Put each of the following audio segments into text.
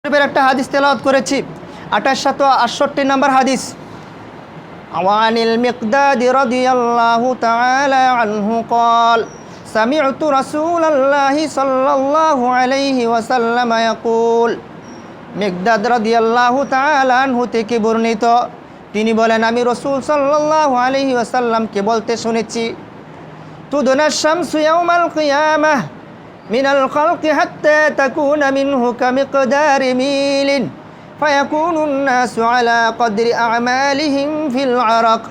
একটা হাদিস তেলাওয়াত করেছি 2868 নম্বর হাদিস। আওয়ানিল মিকদাদ রাদিয়াল্লাহু তাআলা আনহু قال سمعت رسول الله صلى الله عليه وسلم يقول মিকদাদ রাদিয়াল্লাহু তাআলা আনহু থেকে বর্ণিত, তিনি বলেন আমি রাসূল সাল্লাল্লাহু আলাইহি ওয়াসাল্লামকে বলতে শুনেছি, তুদনা শামসু ইয়াউমাল কিয়ামাহ মিনাল খালকি হাত্তা তাকুনা মিনহু কামিকদারি মিলিন ফায়াকুনুন নাসু আলা কদরি আমালিহিম ফিল আরাক।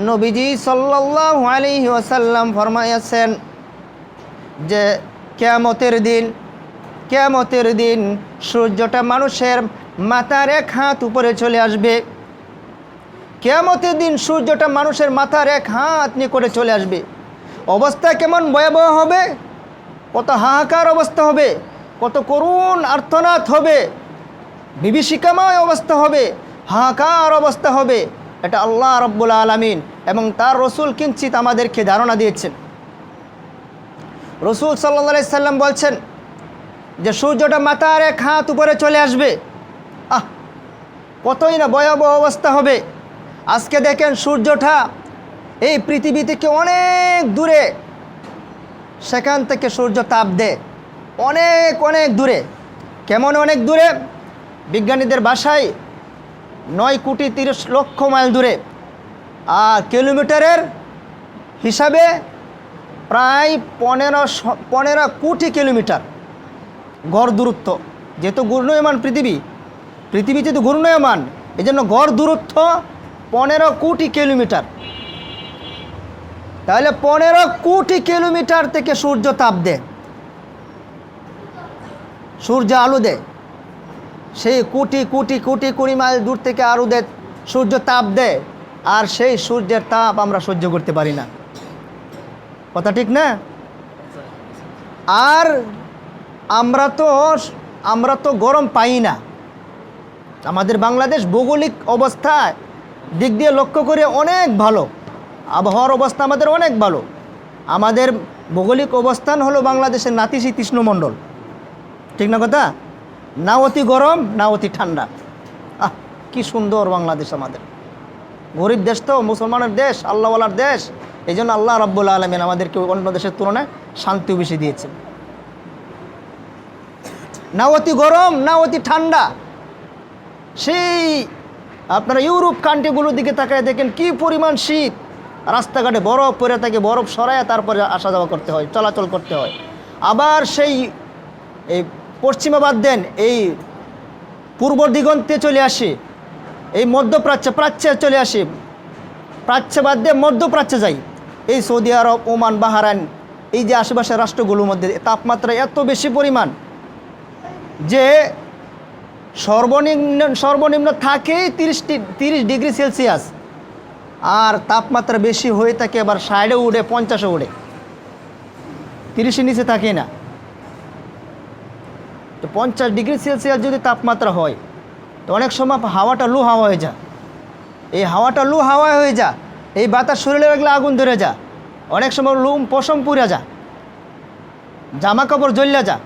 নবীজি সাল্লাল্লাহু আলাইহি ওয়াসাল্লাম ফরমায়াছেন যে কিয়ামতের দিন সূর্যটা মানুষের মাথার এক হাত উপরে চলে আসবে। কিয়ামতের দিন সূর্যটা মানুষের মাথার এক হাত নিকটে চলে আসবে। অবস্থা কেমন ভয়াবহ হবে, কত হাহাকার অবস্থা হবে, কত করুণ আর্তনাদ হবে, বিভীষিকাময় অবস্থা হবে, হাহাকার অবস্থা হবে। এটা আল্লাহ রাব্বুল আলামিন এবং তার রসুল কিঞ্চিত আমাদেরকে ধারণা দিয়েছেন। রসুল সাল্লাল্লাহু আলাইহি সাল্লাম বলছেন যে সূর্যটা মাথার এক হাত উপরে চলে আসবে। কতই না ভয়াবহ অবস্থা হবে। আজকে দেখেন সূর্যটা এই পৃথিবী থেকে অনেক দূরে, সেখান থেকে সূর্য তাপ দেয় অনেক অনেক দূরে। কেমন অনেক দূরে? বিজ্ঞানীদের ভাষায় 9,30,00,000 মাইল দূরে। আর কিলোমিটারের হিসাবে প্রায় 15 কোটি কিলোমিটার গড় দূরত্ব। যেহেতু ঘূর্ণয়মান পৃথিবী যেহেতু ঘূর্ণয়মান, এই জন্য গড় দূরত্ব 15 কোটি কিলোমিটার। তাহলে 15 কোটি কিলোমিটার থেকে সূর্য তাপ দেয়, সূর্য আলো দেয়। সেই কোটি কোটি কোটি কোটি মাইল দূর থেকে আলো দেয়, সূর্য তাপ দেয়। আর সেই সূর্যের তাপ আমরা সহ্য করতে পারি না, কথা ঠিক না? আর আমরা তো গরম পাই না। আমাদের বাংলাদেশ ভৌগোলিক অবস্থায় দিক দিয়ে লক্ষ্য করে অনেক ভালো, আবহাওয়ার অবস্থা আমাদের অনেক ভালো। আমাদের ভৌগোলিক অবস্থান হলো বাংলাদেশের নাতিশীতোষ্ণ মণ্ডল, ঠিক না কথা? না অতি গরম না অতি ঠান্ডা। কি সুন্দর বাংলাদেশ আমাদের। গরিব দেশ তো, মুসলমানের দেশ, আল্লাহওয়ালার দেশ। এই জন্য আল্লাহ রাব্বুল আলামিন আমাদেরকে অন্য দেশের তুলনায় শান্তিও বেশি দিয়েছেন। না অতি গরম না অতি ঠান্ডা। সেই আপনারা ইউরোপ কান্ট্রিগুলোর দিকে তাকায় দেখেন কি পরিমাণ শীত। রাস্তাঘাটে বরফ পরে থাকে, বরফ সরায় তারপরে আসা যাওয়া করতে হয়, চলাচল করতে হয়। আবার সেই পশ্চিমে বাদ দেন, এই পূর্ব দিগন্তে চলে আসি, এই প্রাচ্যে চলে আসি, প্রাচ্যে বাদ দিয়ে মধ্যপ্রাচ্যে যাই, এই সৌদি আরব, ওমান, বাহরাইন, এই যে আশেপাশের রাষ্ট্রগুলোর মধ্যে তাপমাত্রা এত বেশি পরিমাণ যে সর্বনিম্ন থাকেই 30 ডিগ্রি সেলসিয়াস। আর তাপমাত্রা বেশি হয়ে থাকে, আবার 60-এ উঠে, 50-এ উঠে, 30-এর নিচে থাকে না। তো 50 ডিগ্রি সেলসিয়াস যদি তাপমাত্রা হয়, তো অনেক সময় হাওয়াটা লু হাওয়া হয়ে যায়। এই হাওয়াটা লু হাওয়া হয়ে যায়, এই বাতাস শরীরে লাগলে আগুন ধরে যায়। অনেক সময় লুম পশম পুড়ে যায়, জামা কাপড় জ্বলে যায়।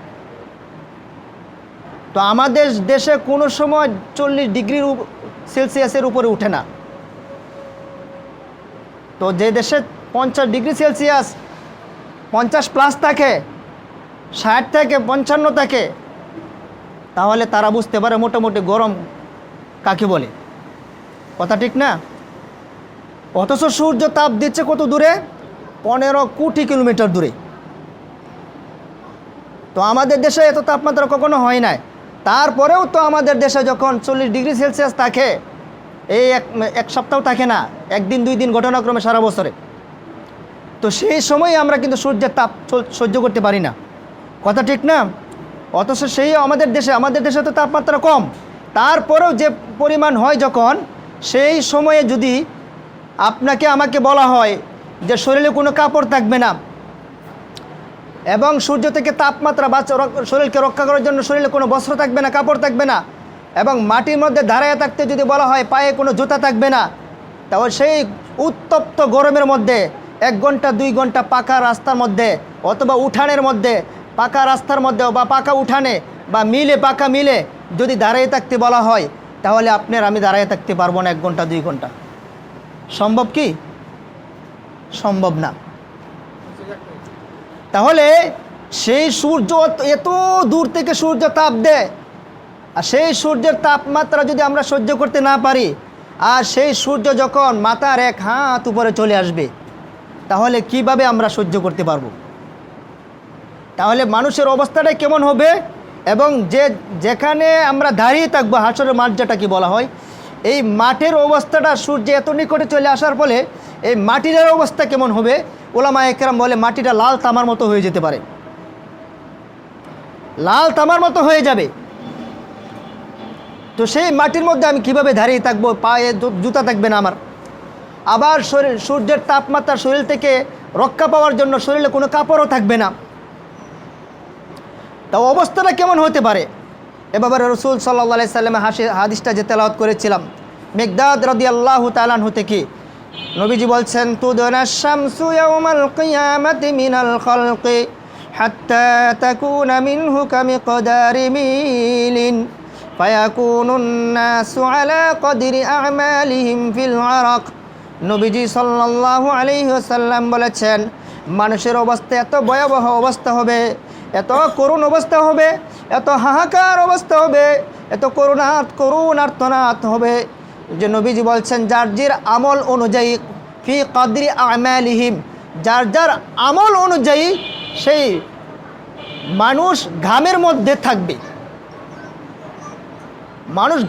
তো আমাদের দেশে কোনো সময় 40 ডিগ্রি সেলসিয়াসের উপরে উঠে না। তো যে দেশে 50 ডিগ্রি সেলসিয়াস 50+ থাকে, 60 থেকে 55 থাকে, তাহলে তারা বুঝতে পারে মোটামুটি গরম কাকে বলে, কথা ঠিক না? অথচ সূর্য তাপ দিচ্ছে কত দূরে? 15 কোটি কিলোমিটার দূরে। তো আমাদের দেশে এত তাপমাত্রা কখনো হয় নাই। তারপরেও তো আমাদের দেশে যখন 40 ডিগ্রি সেলসিয়াস থাকে, এই এক সপ্তাহ থাকে না, 1 দিন 2 দিন ঘটনাক্রমে সারা বছরে। তো সেই সময় আমরা কিন্তু সূর্যের তাপ সহ্য করতে পারি না, কথা ঠিক না? অথচ সেই আমাদের দেশে তো তাপমাত্রা কম, তারপরেও যে পরিমাণ হয় যখন, সেই সময়ে যদি আপনাকে আমাকে বলা হয় যে শরীরে কোনো কাপড় থাকবে না এবং সূর্য থেকে তাপমাত্রা বা শরীরকে রক্ষা করার জন্য শরীরে কোনো বস্ত্র থাকবে না, কাপড় থাকবে না, এবং মাটির মধ্যে দাঁড়ায় থাকতে যদি বলা হয় পায়ে কোনো জুতা থাকবে না, তাহলে সেই উত্তপ্ত গরমের মধ্যে 1 ঘন্টা 2 ঘন্টা পাকা রাস্তার মধ্যে অথবা উঠানের মধ্যে, পাকা রাস্তার মধ্যে বা পাকা উঠানে বা মিলে পাকা মিলে যদি দাঁড়িয়ে থাকতে বলা হয়, তাহলে আপনার আমি দাঁড়িয়ে থাকতে পারবো না 1 ঘন্টা 2 ঘন্টা। সম্ভব কি? সম্ভব না। তাহলে সেই সূর্য এত দূর থেকে সূর্য তাপ দেয়, আর সেই সূর্যের তাপমাত্রা যদি আমরা সহ্য করতে না পারি, আর সেই সূর্য যখন মাথার 1 হাত উপরে চলে আসবে, তাহলে কিভাবে আমরা সহ্য করতে পারবো? তাহলে মানুষের অবস্থাটা কেমন হবে? এবং যেখানে আমরা দাঁড়িয়ে থাকবো, হাসরের মাঠ যেটাকে বলা হয়, এই মাঠের অবস্থাটা সূর্য এত নিকটে চলে আসার ফলে এই মাটির অবস্থা কেমন হবে? ওলামায়ে কেরাম বলে মাটিটা লাল তামার মতো হয়ে যেতে পারে, লাল তামার মতো হয়ে যাবে। তো সেই মাটির মধ্যে আমি কিভাবে দাঁড়িয়ে থাকবো? পায়ে জুতা থাকবে না আমার। আবার সূর্যের তাপমাত্রা শরীর থেকে রক্ষা পাওয়ার জন্য শরীরে কোনো কাপড়ও থাকবে না। তা অবস্থাটা কেমন হতে পারে? এ ব্যাপারে রাসূল সাল্লাল্লাহু আলাইহি সাল্লামের হাদিসটা যে তেলাওয়াত করেছিলাম, মিকদাদ রাদিয়াল্লাহু তাআলা আনহু থেকে, নবীজি বলছেন, তুদনাশ শামসু ইয়াওমাল কিয়ামাতি মিনাল খালকি হাত্তা তাকুনা মিনহু কামিকদারি মিলিন ফায়াকুনুন নাসু আলা কদরি আমালিহিম ফিল আরাক। নবীজি সাল্লাল্লাহু আলাইহি ওয়াসাল্লাম বলেছেন, মানুষের অবস্থা এত ভয়াবহ অবস্থা হবে, এত করুণ অবস্থা হবে, এত হাহাকার অবস্থা হবে, এত করুণার্তনাদ হবে যে নবীজি বলছেন, যার যার আমল অনুযায়ী, ফি কদরি আমালিহিম, যার যার আমল অনুযায়ী সেই মানুষ ঘামের মধ্যে থাকবে। মানুষ